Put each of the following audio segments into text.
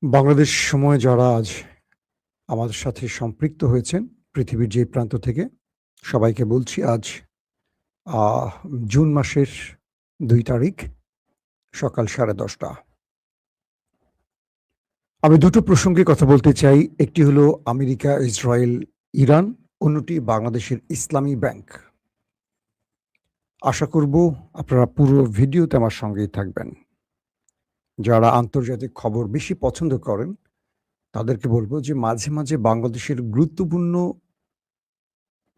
বাংলাদেশ সময়ে যারা আজ আমাদের সাথে সম্পৃক্ত হয়েছেন পৃথিবীর যে প্রান্ত থেকে সবাইকে বলছি আজ আহ, জুন মাসের 2 তারিখ সকাল 10:30। আমি দুটো প্রসঙ্গে কথা বলতে চাই। একটি হলো আমেরিকা, ইসরায়েল, ইরান, অন্যটি বাংলাদেশের ইসলামী ব্যাংক। আশা করব আপনারা পুরো ভিডিওতে আমার সঙ্গেই থাকবেন। যারা আন্তর্জাতিক খবর বেশি পছন্দ করেন তাদেরকে বলবো যে মাঝে মাঝে বাংলাদেশের গুরুত্বপূর্ণ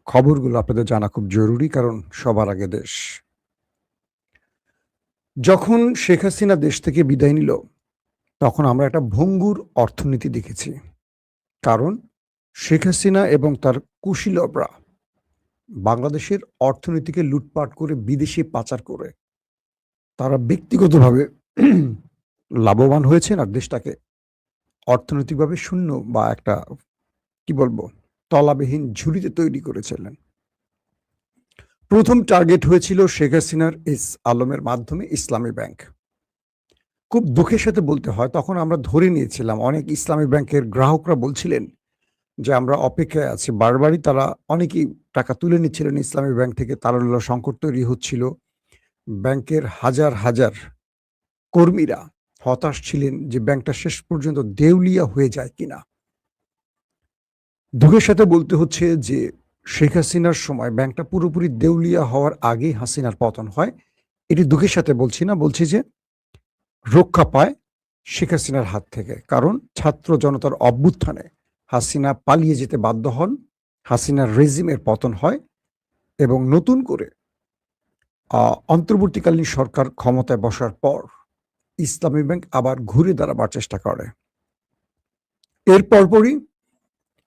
খবরগুলো আপনাদের জানা খুব জরুরি, কারণ সবার আগে দেশ। যখন শেখ হাসিনা দেশ থেকে বিদায় নিল তখন আমরা একটা ভঙ্গুর অর্থনীতি দেখেছি। কারণ শেখ হাসিনা এবং তার কুশীলবরা বাংলাদেশের অর্থনীতিকে লুটপাট করে বিদেশে পাচার করে তারা ব্যক্তিগতভাবে লাভবান হয়েছেন, আর দেশটাকে অর্থনৈতিকভাবে শূন্য বা একটা কি বলবো তলাবিহীন ঝুড়িতে তৈরি করেছিলেন। প্রথম টার্গেট হয়েছিল শেখ হাসিনার এস আলমের মাধ্যমে ইসলামী ব্যাংক। খুব দুঃখের সাথে বলতে হয়, তখন আমরা ধরে নিয়েছিলাম, অনেক ইসলামী ব্যাংকের গ্রাহকরা বলছিলেন যে আমরা অপেক্ষায় আছি। বারবারই তারা অনেকেই টাকা তুলে নিচ্ছিলেন ইসলামী ব্যাংক থেকে। তারল্য সংকট তৈরি হচ্ছিল। ব্যাংকের হাজার হাজার কর্মীরা হতাশ ছিলেন যে ব্যাংকটা শেষ পর্যন্ত দেউলিয়া হয়ে যায় কিনা। দুঃখের সাথে বলতে হচ্ছে যে শেখ হাসিনার সময় ব্যাংকটা পুরোপুরি দেউলিয়া হওয়ার আগেই হাসিনার পতন হয়। এটি দুঃখের সাথে বলছি না, বলছি যে রক্ষা পায় শেখ হাসিনার হাত থেকে। কারণ ছাত্র জনতার অভ্যুত্থানে হাসিনা পালিয়ে যেতে বাধ্য হন, হাসিনার রেজিমের পতন হয় এবং নতুন করে অন্তর্বর্তীকালীন সরকার ক্ষমতায় বসার পর ইসলামী ব্যাংক আবার ঘুরে দাঁড়াবার চেষ্টা করে। এর পরপরই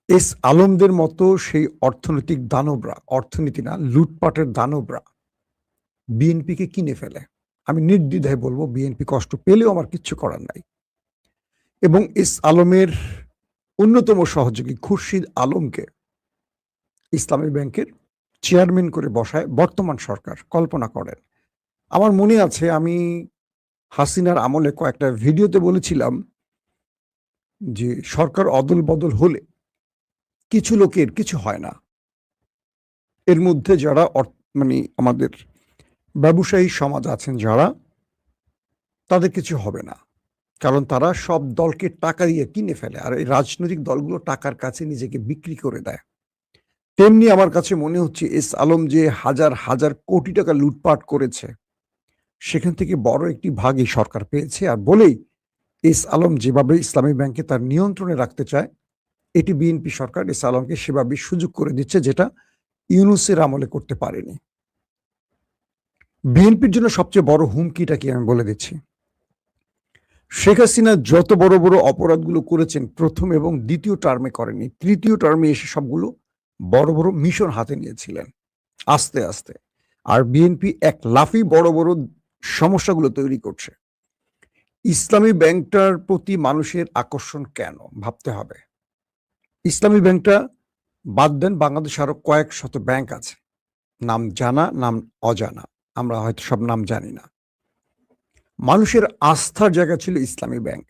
এস আলমদের মতো সেই অর্থনৈতিক দানবরা, অর্থনীতি না লুটপাটের দানবরা বিএনপিকে কিনে ফেলে। আমি নির্দ্বিধায় বলবো বিএনপি কষ্ট পেলেও আমার কিচ্ছু করার নাই। এবং এস আলমের অন্যতম সহযোগী খুরশিদ আলমকে ইসলামী ব্যাংকের চেয়ারম্যান করে বসায় বর্তমান সরকার। কল্পনা করেন। আমার মনে আছে আমি হাসিনার আমলে কয়েকটা ভিডিওতে বলেছিলাম যে সরকার অদল বদল হলে কিছু লোকের কিছু হয় না। এর মধ্যে যারা মানে আমাদের ব্যবসায়ী সমাজ আছেন যারা, তাদের কিছু হবে না, কারণ তারা সব দলকে টাকা দিয়ে কিনে ফেলে, আর এই রাজনৈতিক দলগুলো টাকার কাছে নিজেকে বিক্রি করে দেয়। তেমনি আমার কাছে মনে হচ্ছে এস আলম যে হাজার হাজার কোটি টাকা লুটপাট করেছে, সেখান থেকে বড় একটি ভাগই সরকার পেয়েছে। আর বলেই এস আলম যেভাবে ইসলামী ব্যাংকে তার নিয়ন্ত্রণে রাখতে চায়, এটি বিএনপি সরকার এস আলমকে সেভাবে সুযোগ করে দিচ্ছে, যেটা ইউনূসের আমলে করতে পারেনি। বিএনপির জন্য সবচেয়ে বড় হুমকিটা কি আমি বলে দিচ্ছি। শেখ হাসিনা যত বড় বড় অপরাধগুলো করেছেন প্রথম এবং দ্বিতীয় টার্মে করেনি, তৃতীয় টার্মে এসে সবগুলো বড় বড় মিশন হাতে নিয়েছিলেন আস্তে আস্তে। আর বিএনপি এক লাফই বড় বড় সমস্যাগুলো তৈরি করছে। ইসলামী ব্যাংকটার প্রতি মানুষের আকর্ষণ কেন ভাবতে হবে। ইসলামী ব্যাংকটা বাদ দেন, বাংলাদেশে আরো কয়েক শত ব্যাংক আছে, নাম জানা নাম অজানা, আমরা হয়তো সব নাম জানি না। মানুষের আস্থার জায়গা ছিল ইসলামী ব্যাংক।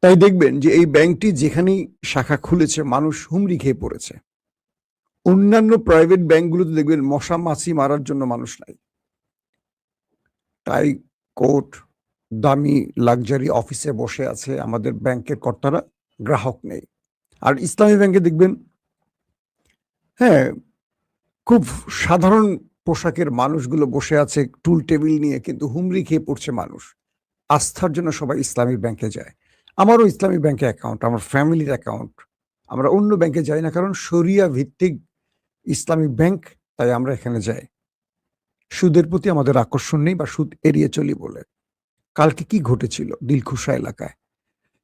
তাই দেখবেন যে এই ব্যাংকটি যেখানেই শাখা খুলেছে মানুষ হুমড়ি খেয়ে পড়েছে। অন্যান্য প্রাইভেট ব্যাংকগুলোতে দেখবেন মশা মাছি মারার জন্য মানুষ নাই, টাই কোট দামি লাক্সারি অফিসে বসে আছে আমাদের ব্যাংকের কর্তারা, গ্রাহক নেই। আর ইসলামী ব্যাংকে দেখবেন হ্যাঁ খুব সাধারণ পোশাকের মানুষগুলো বসে আছে টুল টেবিল নিয়ে, কিন্তু হুমড়ি খেয়ে পড়ছে মানুষ। আস্থার জন্য সবাই ইসলামী ব্যাংকে যায়। আমারও ইসলামী ব্যাংকে অ্যাকাউন্ট, আমার ফ্যামিলির অ্যাকাউন্ট। আমরা অন্য ব্যাংকে যাই না, কারণ শরিয়া ভিত্তিক ইসলামী ব্যাংক, তাই আমরা এখানে যাই। সুদের প্রতি আমাদের আকর্ষণ নেই বা সুদ এড়িয়ে চলি বলে। কালকে কি ঘটেছিল দিলখুশা এলাকায়,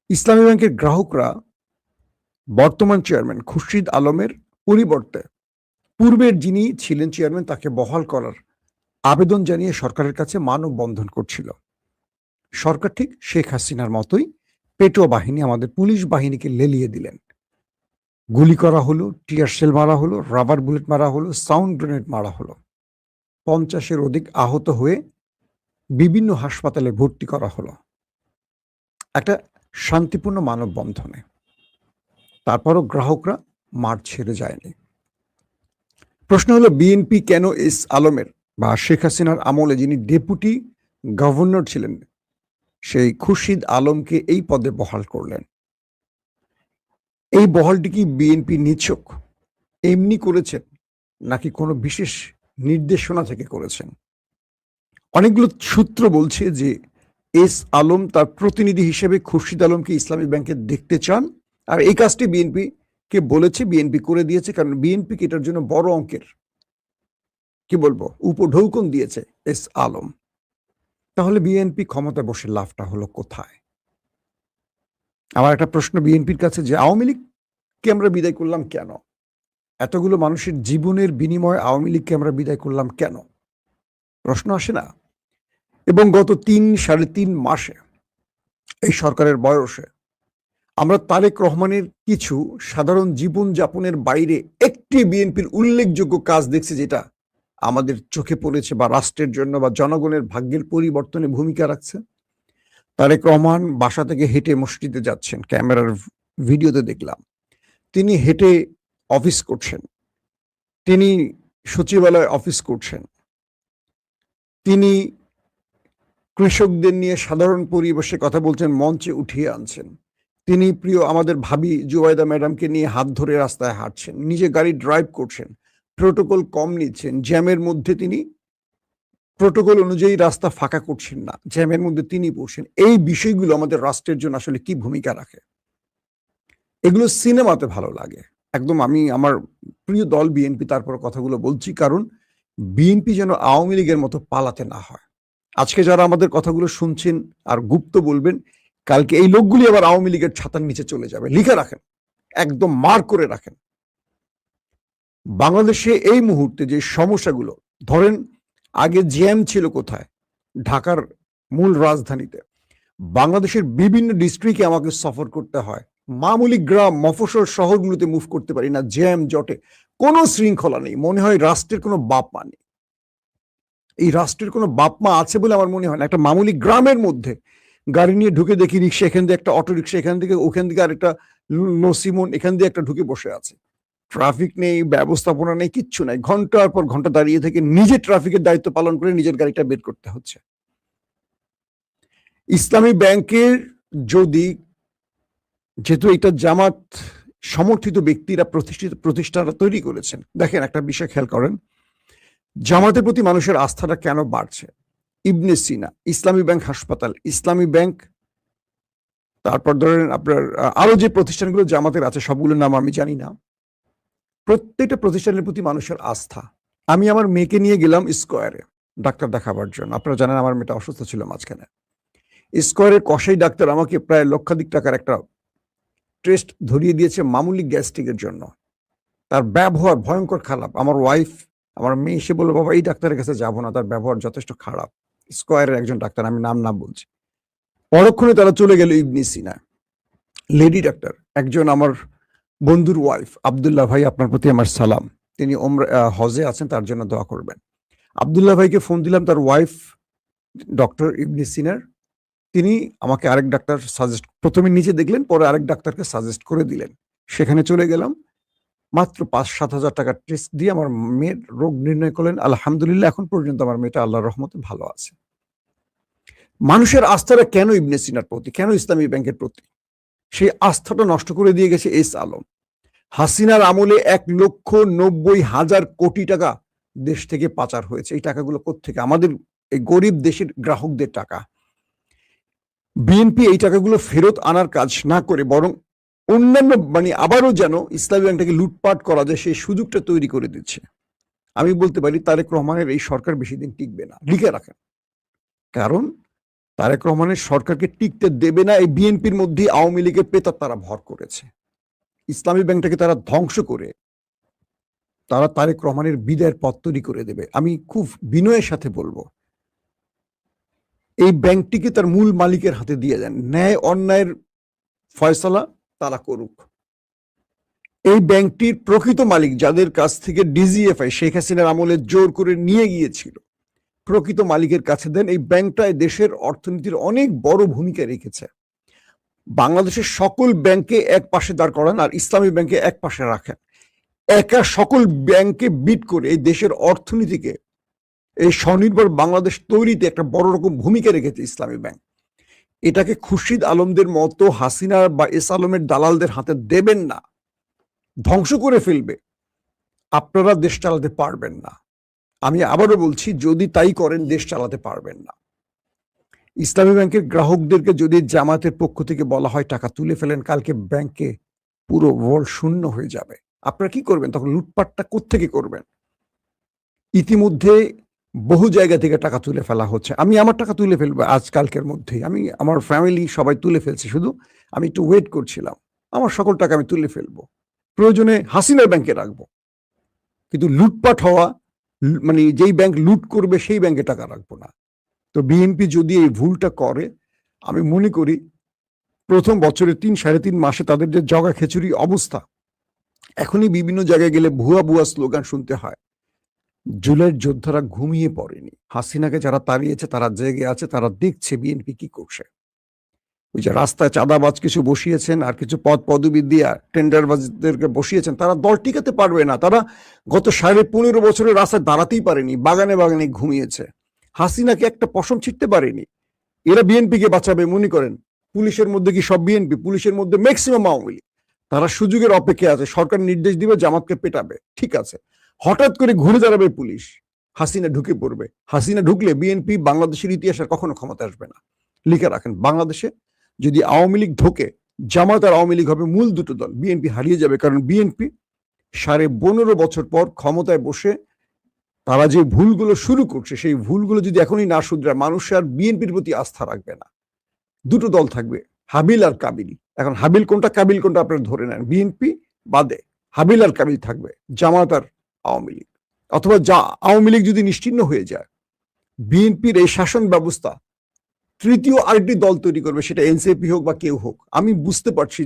ইসলামী ব্যাংকের গ্রাহকরা বর্তমান চেয়ারম্যান খুরশিদ আলমের পরিবর্তে পূর্বের যিনি ছিলেন চেয়ারম্যান তাকে বহাল করার আবেদন জানিয়ে সরকারের কাছে মানববন্ধন করছিল। সরকার ঠিক শেখ হাসিনার মতোই পেটোয়া বাহিনী, আমাদের পুলিশ বাহিনীকে লেলিয়ে দিলেন। গুলি করা হলো, টিয়ার শেল মারা হলো, রাবার বুলেট মারা হলো, সাউন্ড গ্রেনেড মারা হলো। 50-এর অধিক আহত হয়ে বিভিন্ন হাসপাতালে ভর্তি করা হলো। একটা শান্তিপূর্ণ মানববন্ধনে। তারপরও গ্রাহকরা মাঠ ছেড়ে যায়নি। প্রশ্ন হলো, বিএনপি কেন এস আলমের বা শেখ হাসিনার আমলে যিনি ডেপুটি গভর্নর ছিলেন সেই খুরশিদ আলমকে এই পদে বহাল করলেন? এই বহালটি কি বিএনপি নিছক এমনি করেছেন নাকি কোনো বিশেষ নির্দেশনা থেকে করেছেন? অনেকগুলো সূত্র বলছে যে এস আলম তার প্রতিনিধি হিসেবে খুরশিদ আলমকে ইসলামী ব্যাংকে দেখতে চান, আর এই কাজটি বিএনপি কে বলেছে, বিএনপি করে দিয়েছে, কারণ বিএনপিকে এটার জন্য বড় অঙ্কের কি বলবো উপঢৌকন দিয়েছে এস আলম। তাহলে বিএনপি ক্ষমতায় বসে লাভটা হলো কোথায়? আমার একটা প্রশ্ন বিএনপির কাছে, যে আওয়ামী লীগকে আমরা বিদায় করলাম কেন? এতগুলো মানুষের জীবনের বিনিময়ে আওয়ামী লীগকে আমরা বিদায় করলাম কেন? প্রশ্ন আসে না? এবং গত 3-3.5 মাসে এই সরকারের বয়সে আমরা তারেক রহমানের কিছু সাধারণ জীবনযাপনের বাইরে একটি বিএনপির উল্লেখযোগ্য কাজ দেখছি যেটা আমাদের চোখে পড়েছে বা রাষ্ট্রের জন্য বা জনগণের ভাগ্যের পরিবর্তনে ভূমিকা রাখছে। তারেক রহমান বাসা থেকে হেঁটে মসজিদে যাচ্ছেন, ক্যামেরার ভিডিওতে দেখলাম। তিনি হেঁটে অফিস করছেন, তিনি সচিবালয়ে অফিস করছেন, তিনি কৃষকদের নিয়ে সাধারণ পরিবেশে কথা বলছেন, মঞ্চে উঠিয়ে আনছেন। তিনি প্রিয় আমাদের ভাবি জুবাইদা ম্যাডামকে নিয়ে হাত ধরে রাস্তায় হাঁটছেন, নিজে গাড়ি ড্রাইভ করছেন, প্রোটোকল কম নিচ্ছেন, জ্যামের মধ্যে তিনি প্রোটোকল অনুযায়ী রাস্তা ফাঁকা করছেন না, জ্যামের মধ্যে তিনি বসেন। এই বিষয়গুলো আমাদের রাষ্ট্রের জন্য আসলে কি ভূমিকা রাখে? এগুলো সিনেমাতে ভালো লাগে একদম। আমি আমার প্রিয় দল বিএনপি, তারপর কথাগুলো বলছি কারণ বিএনপি যেন আওয়ামী লীগের মতো পালাতে না হয়। আজকে যারা আমাদের কথাগুলো শুনছেন আর গুপ্ত বলবেন, কালকে এই লোকগুলি আবার আওয়ামী লীগের ছাতার নিচে চলে যাবে। লিখে রাখেন, একদম মার্ক করে রাখেন। বাংলাদেশে এই মুহূর্তে যে সমস্যাগুলো, ধরেন আগে জ্যাম ছিল কোথায়? ঢাকার মূল রাজধানীতে। বাংলাদেশের বিভিন্ন ডিস্ট্রিক্টে আমাকে সফর করতে হয়, মামুলি গ্রাম মফস্বল শহরগুলোতে মুভ করতে পারি না, জ্যাম জটে, কোনো শৃঙ্খলা নেই। মনে হয় রাষ্ট্রের কোনো বাপ মা নেই। এই রাষ্ট্রের কোনো বাপ মা আছে বলে আমার মনে হয় না। একটা মামুলি গ্রামের মধ্যে গাড়ি নিয়ে ঢুকে দেখি রিক্সা এখান দিয়ে একটা, অটো রিক্সা এখান থেকে, ওখান থেকে আরেকটা, নসিমন এখান দিয়ে একটা ঢুকে বসে আছে। ট্রাফিক নেই, ব্যবস্থাপনা নেই, কিচ্ছু নাই। ঘন্টার পর ঘন্টা দাঁড়িয়ে থেকে নিজে ট্রাফিকের দায়িত্ব পালন করে নিজের গাড়িটা বের করতে হচ্ছে। ইসলামী ব্যাংকের যদি, যেহেতু এটা জামাত সমর্থিত ব্যক্তিরা প্রতিষ্ঠানটা তৈরি করেছেন, দেখেন একটা বিষয় খেয়াল করেন, জামাতের প্রতি মানুষের আস্থাটা কেন বাড়ছে? ইবনে সিনা, ইসলামী ব্যাংক হাসপাতাল, ইসলামী ব্যাংক, তারপর ধরেন আপনার আরো যে প্রতিষ্ঠানগুলো জামাতের আছে সবগুলোর নাম আমি জানি না, প্রত্যেকটা প্রতিষ্ঠানের প্রতি মানুষের আস্থা। আমি আমার মেয়েকে নিয়ে গেলাম স্কয়ারে ডাক্তার দেখাবার জন্য। আপনারা জানেন আমার মেয়েটা অসুস্থ ছিল মাঝখানে। স্কয়ারের কসাই ডাক্তার আমাকে প্রায় লক্ষাধিক টাকার একটা টেস্ট ধরিয়ে দিয়েছে মামুলি গ্যাস্ট্রিকের জন্য। তার ব্যবহার ভয়ঙ্কর খারাপ। আমার ওয়াইফ, আমার মেয়ে এসে বললো, বাবা এই ডাক্তারের কাছে যাবো না, তার ব্যবহার যথেষ্ট খারাপ। স্কয়ারের একজন ডাক্তার, আমি নাম না বলছি। পরক্ষণে তারা চলে গেল ইবনে সিনা, লেডি ডাক্তার, একজন আমার বন্ধুর ওয়াইফ, আব্দুল্লাহ ভাই, আপনার প্রতি আমার সালাম। তিনি হজে আছেন, তার জন্য দোয়া করবেন। আব্দুল্লাহ ভাইকে ফোন দিলাম, তার ওয়াইফ ডক্টর ইবনে সিনার, তিনি আমাকে আরেক ডাক্তার সাজেস্ট, প্রথমে নিচে দেখলেন, পরে আরেক ডাক্তারকে সাজেস্ট করে দিলেন। সেখানে চলে গেলাম, মাত্র 5-7 হাজার টাকার টেস্ট দিয়ে আমার মেয়ের রোগ নির্ণয় করলেন। আলহামদুলিল্লাহ, এখন পর্যন্ত আমার মেয়েটা আল্লাহর রহমতে ভালো আছে। মানুষের আস্থাটা কেন ইবনে সিনার প্রতি, কেন ইসলামী ব্যাংকের প্রতি? সেই আস্থাটা নষ্ট করে দিয়ে গেছে এস আলম। হাসিনার আমলে 1,90,000 কোটি টাকা দেশ থেকে পাচার হয়েছে। এই টাকাগুলো কোত্থেকে? আমাদের এই গরিব দেশের গ্রাহকদের টাকা। বিএনপি এই টাকাগুলো ফেরত আনার কাজ না করে বরং অন্যান্য আবারও যেন ইসলামী ব্যাংকটাকে লুটপাট করা যায় সেই সুযোগটা তৈরি করে দিচ্ছে। আমি বলতে পারি তারেক রহমানের এই সরকার বেশি দিন টিকবে না। লিখে রাখেন, কারণ তারেক রহমানের সরকারকে টিকতে দেবে না এই বিএনপির মধ্যে আওয়ামী লীগের পেতার তারা ভর করেছে। ইসলামী ব্যাংকটাকে তারা ধ্বংস করে তারা তারেক রহমানের বিদায়ের পথ তৈরি করে দেবে। আমি খুব বিনয়ের সাথে বলবো, এই ব্যাংকটিকে তার মূল মালিকের হাতে দিয়ে দেন, ন্যায় অন্যায়ের ফয়সালা তারা করুক। এই ব্যাংকটির প্রকৃত মালিক, যাদের কাছ থেকে ডিজিএফআই শেখ হাসিনার আমলে জোর করে নিয়ে গিয়েছিল, প্রকৃত মালিকের কাছে দেন। এই ব্যাংকটা দেশের অর্থনীতির অনেক বড় ভূমিকা রেখেছে। বাংলাদেশের সকল ব্যাংকে এক পাশে দাঁড় করান আর ইসলামী ব্যাংকে এক পাশে রাখেন, একা সকল ব্যাংকে বিট করে এই দেশের অর্থনীতিকে, এই স্বনির্ভর বাংলাদেশ তৈরিতে একটা বড় রকম ভূমিকা রেখেছে ইসলামী ব্যাংক। এটাকে খুরশিদ আলমদের মতো হাসিনা বা এস আলমের দালালদের হাতে দেবেন না, ধ্বংস করে ফেলবে। আপনারা দেশ চালাতে পারবেন না। আমি আবারও বলছি, যদি তাই করেন দেশ চালাতে পারবেন না। ইসলামী ব্যাংকের গ্রাহকদেরকে যদি জামাতের পক্ষ থেকে বলা হয় টাকা তুলে ফেলেন, কালকে ব্যাংকে পুরো ওয়ার্ল্ড শূন্য হয়ে যাবে। আপনারা কি করবেন তখন? লুটপাটটা কোত্থেকে করবেন? ইতিমধ্যে বহু জায়গা থেকে টাকা তুলে ফেলা হচ্ছে। আমি আমার টাকা তুলে ফেলবো আজকালকের মধ্যেই। আমি আমার ফ্যামিলি সবাই তুলে ফেলছে, শুধু আমি একটু ওয়েট করছিলাম। আমার সকল টাকা আমি তুলে ফেলবো, প্রয়োজনে হাসিনার ব্যাংকে রাখবো। কিন্তু লুটপাট হওয়া, মানে যেই ব্যাংক লুট করবে সেই ব্যাংকে টাকা রাখবো না। তো বিএনপি যদি এই ভুলটা করে, আমি মনে করি প্রথম বছরের 3-3.5 মাসে তাদের যে জগা খিচুড়ি অবস্থা, এখনই বিভিন্ন জায়গায় গেলে ভুয়া ভুয়া স্লোগান শুনতে হয়। জুলাইয়ের যোদ্ধারা ঘুমিয়ে পড়েনি। হাসিনাকে যারা তাড়িয়েছে তারা জেগে আছে, তারা দেখছে বিএনপি কি করছে। ওই যে রাস্তায় চাঁদাবাজ কিছু বসিয়েছেন আর কিছু পদ পদবি দিয়ে টেন্ডারবাজদেরকে বসিয়েছেন, তারা দল টিকাতে পারবে না। তারা গত 15.5 বছরের রাস্তায় দাঁড়াতেই পারেনি, বাগানে বাগানে ঘুমিয়েছে। হাসিনাকে একটা পশম ছিটতে পারেনি। এরা বিএনপিকে বাঁচাবে মনে করেন? পুলিশের মধ্যে কি সব বিএনপি? পুলিশের মধ্যে ম্যাক্সিমাম আওয়ামী লীগ। তারা সুযোগের অপেক্ষায় আছে, সরকার নির্দেশ দিবে জামাতকে পেটাবে, ঠিক আছে। হঠাৎ করে ঘুরে দাঁড়াবে পুলিশ, হাসিনা ঢুকে পড়বে। হাসিনা ঢুকলে বিএনপি বাংলাদেশের ইতিহাসে কখনো ক্ষমতা আসবে না। লিখে রাখেন, বাংলাদেশে যদি আওয়ামী লীগ ঢোকে, জামাত আর আওয়ামী লীগ হবে মূল দুটো দল। বিএনপি হারিয়ে যাবে, কারণ বিএনপি 15.5 বছর পর ক্ষমতায় বসে তারা যে ভুলগুলো শুরু করছে, সেই ভুলগুলো যদি এখনই না শুধরায়, মানুষ আর বিএনপির প্রতি আস্থা রাখবে না। দুটো দল থাকবে, হাবিল আর কাবিল। এখন হাবিল কোনটা কাবিল কোনটা আপনারা ধরে নেন, বিএনপি বাদে হাবিল আর কাবিল থাকবে, জামাত আর আওয়ামী লীগ। অথবা আওয়ামী লীগ যদি নিশ্চিহ্ন হয়ে যায়, বিএনপির এই শাসন ব্যবস্থা তৃতীয় আরেকটি দল তৈরি করবে, সেটা এনসিপি হোক বা কেউ হোক। আমি বুঝতে পারছি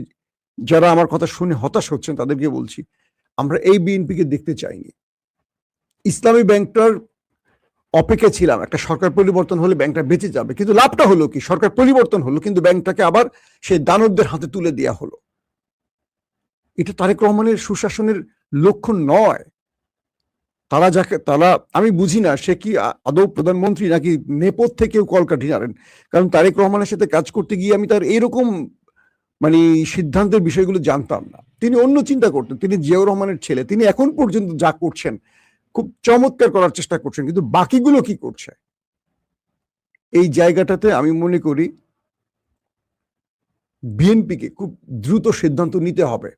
যারা আমার কথা শুনে হতাশ হচ্ছেন তাদেরকে বলছি, আমরা এই বিএনপিকে দেখতে চাইনি। ইসলামী ব্যাংকটার অপেক্ষা ছিলাম, একটা সরকার পরিবর্তন হলে ব্যাংকটা বেঁচে যাবে, কিন্তু লাভটা হলো কি? সরকার পরিবর্তন হলো কিন্তু ব্যাংকটাকে আবার সেই দানবদের হাতে তুলে দেওয়া হলো। এটা তারেক রহমানের সুশাসনের লক্ষণ নয়। তারা আমি বুঝি না সে কি আদৌ প্রধানমন্ত্রী নাকি নেপথ্যে কেউ কলকাঠি নাড়েন। কারণ তারেক রহমানের সাথে কাজ করতে গিয়ে আমি তার এরকম মানে সিদ্ধান্তের বিষয়গুলো জানতাম না। তিনি অন্য চিন্তা করতেন। তিনি জিয়াউর রহমানের ছেলে, তিনি এখন পর্যন্ত যা করছেন খুব চমৎকার করার চেষ্টা করছেন, কিন্তু বাকিগুলো কি করছে? এই জায়গাটাতে আমি মনে করি বিএনপিকে খুব দ্রুত সিদ্ধান্ত নিতে হবে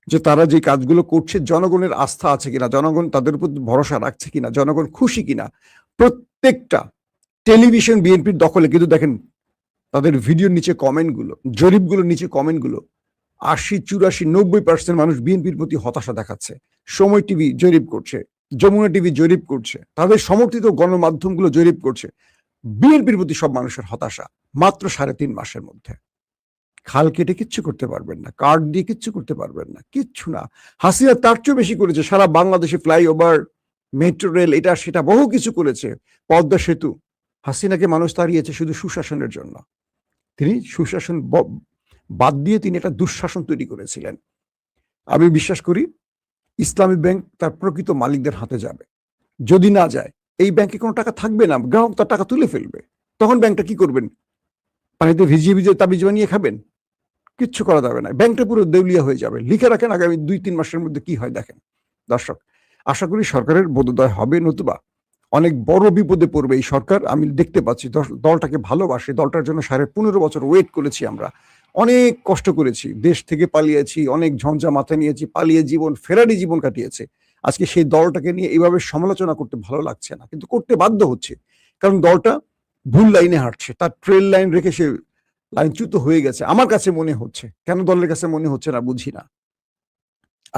যে তারা যে কাজগুলো করছে জনগণের আস্থা আছে কিনা, জনগণ তাদের উপর ভরসা রাখছে কিনা, জনগণ খুশি কিনা। প্রত্যেকটা টেলিভিশন বিএনপির দখলে, কিন্তু দেখেন তাদের ভিডিওর নিচে কমেন্টগুলো, জরিপগুলোর নিচে কমেন্টগুলো, 80, 84, 90% মানুষ বিএনপির প্রতি হতাশা দেখাচ্ছে। সময় টিভি জরিপ করছে, যমুনা টিভি জরিপ করছে, তাদের সমর্থিত গণমাধ্যমগুলো জরিপ করছে, বিএনপির প্রতি সব মানুষের হতাশা। মাত্র 3.5 মাসের মধ্যে খাল কেটে কিচ্ছু করতে পারবেন না, কার্ড দিয়ে কিচ্ছু করতে পারবেন না, কিচ্ছু না। হাসিনা তার চেয়ে বেশি করেছে, সারা বাংলাদেশে ফ্লাইওভার, মেট্রো রেল, এটা সেটা বহু কিছু করেছে, পদ্মা সেতু। হাসিনাকে মানুষ তাড়িয়েছে শুধু সুশাসনের জন্য। তিনি সুশাসন বাদ দিয়ে তিনি একটা দুঃশাসন তৈরি করেছিলেন। আমি বিশ্বাস করি ইসলামী ব্যাংক তার প্রকৃত মালিকদের হাতে যাবে। যদি না যায়, এই ব্যাংকে কোনো টাকা থাকবে না, গ্রাহক তার টাকা তুলে ফেলবে। তখন ব্যাংকটা কি করবেন? পানিতে ভিজিয়ে ভিজিয়ে তাবিজ বানিয়ে খাবেন? কিচ্ছু করা যাবে না, ব্যাংকটা পুরো দেউলিয়া হয়ে যাবে। লিখে রাখেন আগামী 2-3 মাসের মধ্যে কি হয় দেখেন। দর্শক, আশা করি সরকারের বোধোদয় হবে, নতুবা অনেক বড় বিপদে পড়বে এই সরকার। আমি দেখতে পাচ্ছি দলটাকে ভালোবাসে, দলটার জন্য 15.5 বছর ওয়েট করেছি আমরা, অনেক কষ্ট করেছি, দেশ থেকে পালিয়েছি, অনেক ঝঞ্ঝা মাথায় নিয়েছি, পালিয়ে জীবন ফেরারি জীবন কাটিয়েছে। আজকে সেই দলটাকে নিয়ে এইভাবে সমালোচনা করতে ভালো লাগছে না, কিন্তু করতে বাধ্য হচ্ছে, কারণ দলটা ভুল লাইনে হাঁটছে। তার ট্রেল লাইন রেখে সে লাইনচ্যুত হয়ে গেছে আমার কাছে মনে হচ্ছে। কেন দলের কাছে মনে হচ্ছে না বুঝি না।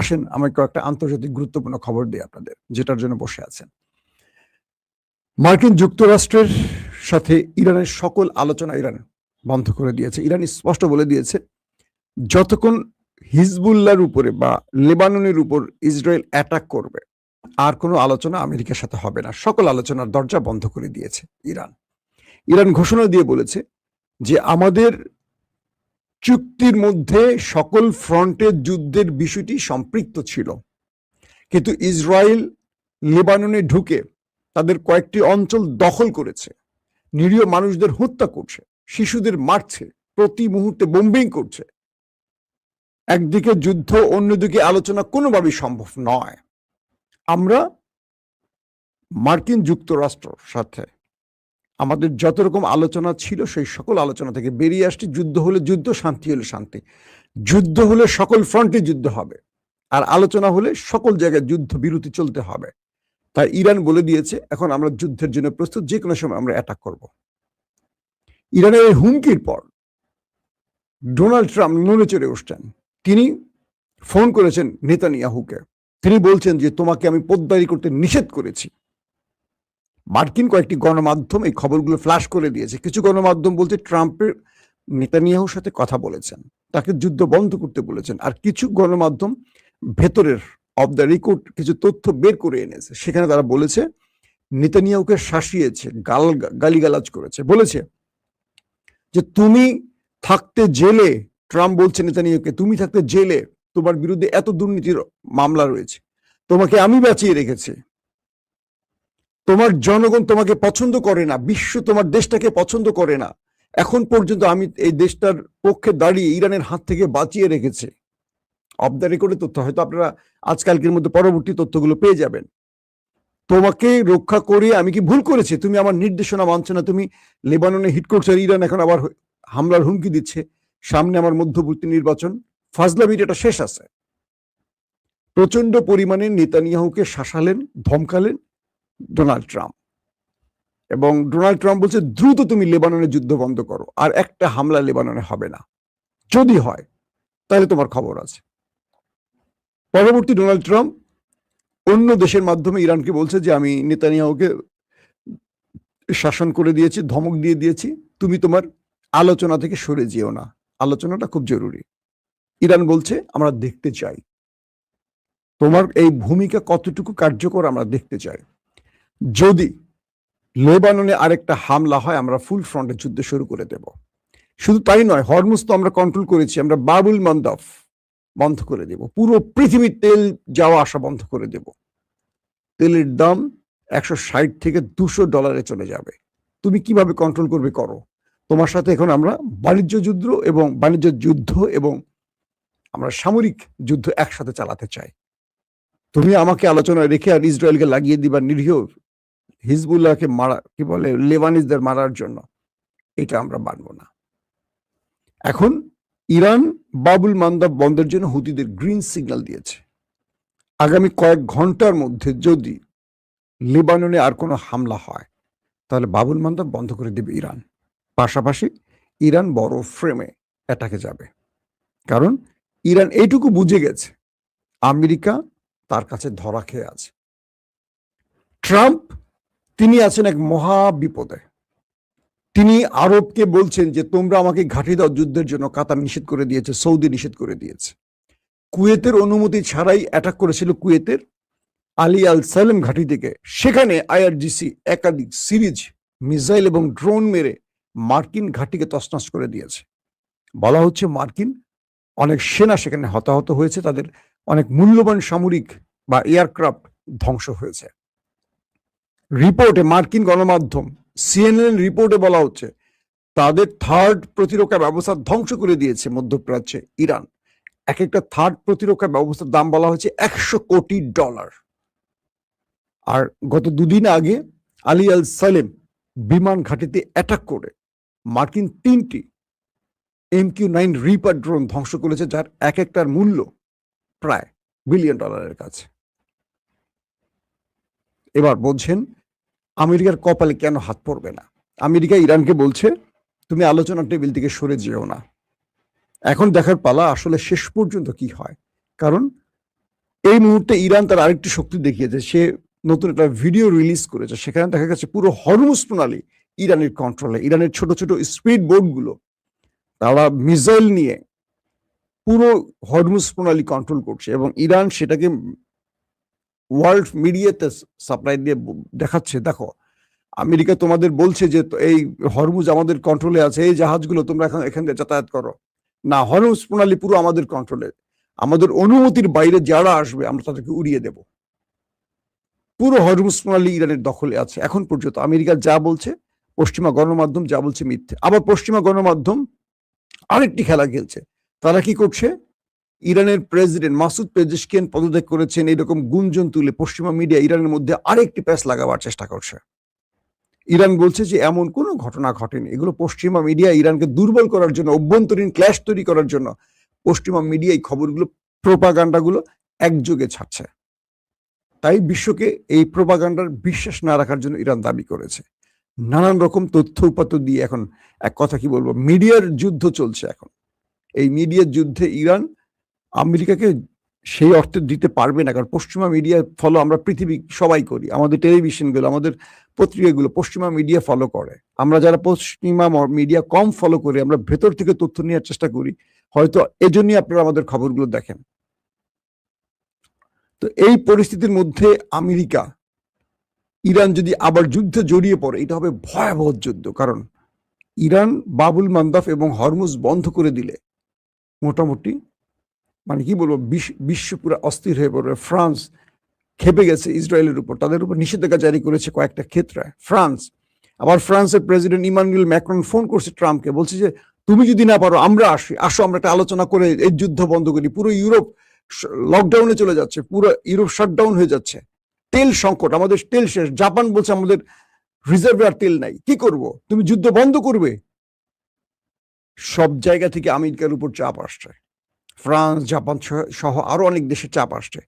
আসেন আমি কয়েকটা আন্তর্জাতিক গুরুত্বপূর্ণ খবর দিই আপনাদের, যেটার জন্য বসে আছেন। মার্কিন যুক্তরাষ্ট্রের সাথে ইরানের সকল আলোচনা ইরান বন্ধ করে দিয়েছে। ইরান স্পষ্ট বলে দিয়েছে যতক্ষণ হিজবুল্লাহর উপরে বা লেবাননের উপর ইসরায়েল অ্যাটাক করবে, আর কোনো আলোচনা আমেরিকার সাথে হবে না। সকল আলোচনার দরজা বন্ধ করে দিয়েছে ইরান। ইরান ঘোষণা দিয়ে বলেছে যে আমাদের চুক্তির মধ্যে সকল ফ্রন্টের যুদ্ধের বিষয়টি সম্পৃক্ত ছিল, কিন্তু ইসরায়েল লেবাননে ঢুকে তাদের কয়েকটি অঞ্চল দখল করেছে, নিরীহ মানুষদের হত্যা করছে, শিশুদের মারছে, প্রতি মুহূর্তে বোম্বিং করছে। একদিকে যুদ্ধ, অন্যদিকে আলোচনা কোনোভাবেই সম্ভব নয়। আমরা মার্কিন যুক্তরাষ্ট্রের সাথে আমাদের যত রকম আলোচনা ছিল সেই সকল আলোচনা থেকে বেরিয়ে আসছে। যুদ্ধ হলে যুদ্ধ, শান্তি হলে শান্তি। যুদ্ধ হলে সকল ফ্রন্টে যুদ্ধ হবে, আর আলোচনা হলে সকল জায়গায় যুদ্ধ বিরতি চলতে হবে। তাই ইরান বলে দিয়েছে এখন আমরা যুদ্ধের জন্য প্রস্তুত, যে কোনো সময় আমরা অ্যাটাক করব। ইরানের এই হুমকির পর ডোনাল্ড ট্রাম্প নড়ে চড়ে উঠছেন। তিনি ফোন করেছেন নেতানিয়াহুকে। তিনি বলছেন যে তোমাকে আমি পোদ্দারি করতে নিষেধ করেছি। মার্কিন কয়েকটি গণমাধ্যম এই খবরগুলো ফ্ল্যাশ করে দিয়েছে। কিছু গণমাধ্যম বলছে ট্রাম্পের নেতানিয়াহুর সাথে কথা বলেছেন, তাকে যুদ্ধ বন্ধ করতে বলেছেন। আর কিছু গণমাধ্যম ভেতরের অফ দ্য রেকর্ড কিছু তথ্য বের করে এনেছে, সেখানে তারা বলেছে নেতানিয়াহুকে শাসিয়েছে, গালিগালাজ করেছে, বলেছে যে তুমি থাকতে জেলে, ট্রাম্প বলছে নেতানিয়াহুকে, তুমি থাকতে জেলে, তোমার বিরুদ্ধে এত দুর্নীতির মামলা রয়েছে, তোমাকে আমি বাঁচিয়ে রেখেছি, তোমার জনগণ তোমাকে পছন্দ করে না, বিশ্ব তোমার দেশটাকে পছন্দ করে না, এখন পর্যন্ত আমি এই দেশটার পক্ষে দাঁড়িয়ে ইরানের হাত থেকে বাঁচিয়ে রেখেছি। অফ দ্য রেকর্ডের তথ্য, হয়তো আপনারা আজকালকের মধ্যে পরবর্তী তথ্যগুলো পেয়ে যাবেন। তোমাকে রক্ষা করে আমি কি ভুল করেছি? তুমি আমার নির্দেশনা মানছো না, তুমি লেবাননে হিট করছো, ইরান এখন আবার হামলার হুমকি দিচ্ছে, সামনে আমার মধ্যবর্তী নির্বাচন, ফাজলামির এটা শেষ আছে। প্রচন্ড পরিমাণে নেতানিয়াহুকে শাসালেন, ধমকালেন ডোনাল্ড ট্রাম্প, এবং ডোনাল্ড ট্রাম্প বলছে দ্রুত তুমি লেবাননে যুদ্ধ বন্ধ করো, আর একটা হামলা লেবাননে হবে না, যদি হয় তাহলে তোমার খবর আছে। পরবর্তী ডোনাল্ড ট্রাম্প অন্য দেশের মাধ্যমে ইরানকে বলছে যে আমি নেতানিয়াহুকে শাসন করে দিয়েছি, ধমক দিয়ে দিয়েছি, তুমি তোমার আলোচনা থেকে সরে যেও না, আলোচনাটা খুব জরুরি। ইরান বলছে আমরা দেখতে চাই তোমার এই ভূমিকা কতটুকু কার্যকর, আমরা দেখতে চাই। যদি লেবাননে আরেকটা হামলা হয় আমরা ফুল ফ্রন্টে যুদ্ধ শুরু করে দেব। শুধু তাই নয়, হরমুজ তো আমরা কন্ট্রোল করেছি, আমরা বাবুল মান্দাব বন্ধ করে দেব, পুরো পৃথিবীর তেল যাওয়া আসা বন্ধ করে দেব। তেলের দাম 160 থেকে $200 চলে যাবে। তুমি কিভাবে কন্ট্রোল করবে করো, তোমার সাথে এখন আমরা বাণিজ্য যুদ্ধ এবং আমরা সামরিক যুদ্ধ একসাথে চালাতে চাই। তুমি আমাকে আলোচনায় রেখে আর ইসরায়েলকে লাগিয়ে দিবা নিরীহ হিজবুল্লাহকে মারা, কি বলে, লেবানিজদের মারার জন্য, এটা আমরা মানব না। এখন ইরান বাবুল মান্দাব বন্ধের জন্য হুতিদের গ্রিন সিগন্যাল দিয়েছে। আগামী কয়েক ঘন্টার মধ্যে যদি লেবাননে আর কোনো হামলা হয় তাহলে বাবুল মান্দাব বন্ধ করে দেবে ইরান। পাশাপাশি ইরান বড় ফ্রেমে অ্যাটাকে যাবে, কারণ ইরান এইটুকু বুঝে গেছে আমেরিকা তার কাছে ধরা খেয়ে আছে। ট্রাম্প তিনি আছেন এক মহা বিপদে। তিনি আরবকে বলছেন যে তোমরা আমাকে ঘাঁটি দাও যুদ্ধের জন্য, কাতার নিষেধ করে দিয়েছে, সৌদি নিষেধ করে দিয়েছে। কুয়েতের অনুমতি ছাড়াই অ্যাটাক করেছিল কুয়েতের আলী আল সালেম ঘাঁটি থেকে, সেখানে আইআরজিসি একাধিক সিরিজ মিসাইল এবং ড্রোন মেরে মার্কিন ঘাঁটিকে তছনছ করে দিয়েছে। বলা হচ্ছে মার্কিন অনেক সেনা সেখানে হতাহত হয়েছে, তাদের অনেক মূল্যবান সামরিক বা এয়ারক্রাফট ধ্বংস হয়েছে। রিপোর্টে মার্কিন গণমাধ্যম সিএনএন রিপোর্টে বলা হচ্ছে তাদের থার্ড প্রতিরক্ষা ব্যবস্থা ধ্বংস করে দিয়েছে মধ্যপ্রাচ্যে ইরান। এক একটা থার্ড প্রতিরক্ষা ব্যবস্থার দাম বলা হয়েছে $100 কোটি। আর গত দুদিন আগে আলী আল সালেম বিমান ঘাঁটিতে অ্যাটাক করে মার্কিন 3টি MQ-9 রিপার ড্রোন ধ্বংস করেছে, যার এক একটার মূল্য প্রায় $1 বিলিয়ন কাছে। এবার বলছেন আমেরিকার কপালে কেন হাত পড়বে না। আমেরিকা ইরানকে বলছে তুমি আলোচনার টেবিল থেকে সরে যেও না। এখন দেখার পালা আসলে শেষ পর্যন্ত কি হয়, কারণ এই মুহূর্তে ইরান তার আরেকটি শক্তি দেখিয়েছে। সে নতুন একটা ভিডিও রিলিজ করেছে, সেখানে দেখা গেছে পুরো হরমুজ প্রণালী ইরানের কন্ট্রোলে। ইরানের ছোট ছোট স্পিড বোটগুলো তারা মিসাইল নিয়ে পুরো হরমুজ প্রণালী কন্ট্রোল করছে, এবং ইরান সেটাকে ওয়ার্ল্ড মিডিয়াতে সাপ্লাই দিয়ে দেখাচ্ছে, দেখো আমেরিকা তোমাদের বলছে যে এই হরমুজ আমাদের কন্ট্রোলে আছে, এই জাহাজগুলো তোমরা এখান দিয়ে যাতায়াত করো। না, হরমুজ প্রণালী পুরো আমাদের কন্ট্রোলে, আমাদের অনুমতির বাইরে যারা আসবে আমরা তাদেরকে উড়িয়ে দেব। পুরো হরমুজ প্রণালী ইরানের দখলে আছে এখন পর্যন্ত। আমেরিকা যা বলছে, পশ্চিমা গণমাধ্যম যা বলছে মিথ্যে। আবার পশ্চিমা গণমাধ্যম আরেকটি খেলা খেলছে। তারা কি করছে, ইরানের প্রেসিডেন্ট মাসুদ পেজেশকিয়ান পদত্যাগ করেছেন এরকম গুঞ্জন তুলে পশ্চিমা মিডিয়া ইরানের মধ্যে আরেকটি প্যাচ লাগাবার চেষ্টা করছে। ইরান বলছে যে এমন কোনো ঘটনা ঘটেনি, এগুলো পশ্চিমা মিডিয়া ইরানকে দুর্বল করার জন্য, অভ্যন্তরীণ ক্ল্যাশ তৈরি করার জন্য পশ্চিমা মিডিয়া এই খবরগুলো, প্রোপাগান্ডাগুলো একযোগে ছাড়ছে। তাই বিশ্বকে এই প্রোপাগান্ডার বিশ্বাস না রাখার জন্য ইরান দাবি করেছে। নানান রকম তথ্য উপাত্ত দিয়ে এখন এক কথা কি বলবো, মিডিয়ার যুদ্ধ চলছে এখন। এই মিডিয়ার যুদ্ধে ইরান আমেরিকাকে সেই অর্থে দিতে পারবে না, কারণ পশ্চিমা মিডিয়া ফলো আমরা পৃথিবী সবাই করি, আমাদের টেলিভিশনগুলো, আমাদের পত্রিকাগুলো পশ্চিমা মিডিয়া ফলো করে। আমরা যারা পশ্চিমা মিডিয়া কম ফলো করি, আমরা ভেতর থেকে তথ্য নেওয়ার চেষ্টা করি, হয়তো এজন্যই আপনারা আমাদের খবরগুলো দেখেন। তো এই পরিস্থিতির মধ্যে আমেরিকা ইরান যদি আবার যুদ্ধে জড়িয়ে পড়ে, এটা হবে ভয়াবহ যুদ্ধ। কারণ ইরান বাবুল মান্দাব এবং হরমুজ বন্ধ করে দিলে মোটামুটি মানে কি বলবো, বিশ্ব পুরো অস্থির হয়ে পড়বে। ফ্রান্স খেপে গেছে ইসরায়েলের উপর, তাদের উপর নিষেধাজ্ঞা জারি করেছে কয়েকটা ক্ষেত্রে ফ্রান্স। আবার ফ্রান্সের প্রেসিডেন্ট ইমানুয়েল ম্যাক্রন ফোন করছে ট্রাম্পকে, বলছে যে তুমি যদি না পারো আমরা আসো আমরা একটা আলোচনা করে এই যুদ্ধ বন্ধ করি। পুরো ইউরোপ লকডাউনে চলে যাচ্ছে, পুরো ইউরোপ শাটডাউন হয়ে যাচ্ছে, তেল সংকট, আমাদের তেল শেষ। জাপান বলছে আমাদের রিজার্ভে আর তেল নাই, কি করব, তুমি যুদ্ধ বন্ধ করবে। সব জায়গা থেকে আমেরিকার উপর চাপ আসছে, ফ্রান্স, জাপান সহ আরো অনেক দেশের চাপ আসছে।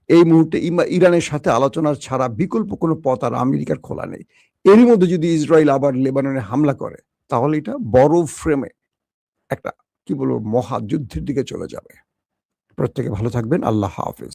এই মুহূর্তে ইরানের সাথে আলোচনা ছাড়া বিকল্প কোনো পথ আর আমেরিকার খোলা নেই। এরই মধ্যে যদি ইসরায়েল আবার লেবাননে হামলা করে, তাহলে এটা বড় ফ্রেমে একটা কি বলবো মহাযুদ্ধের দিকে চলে যাবে। প্রত্যেকে ভালো থাকবেন। আল্লাহ হাফেজ।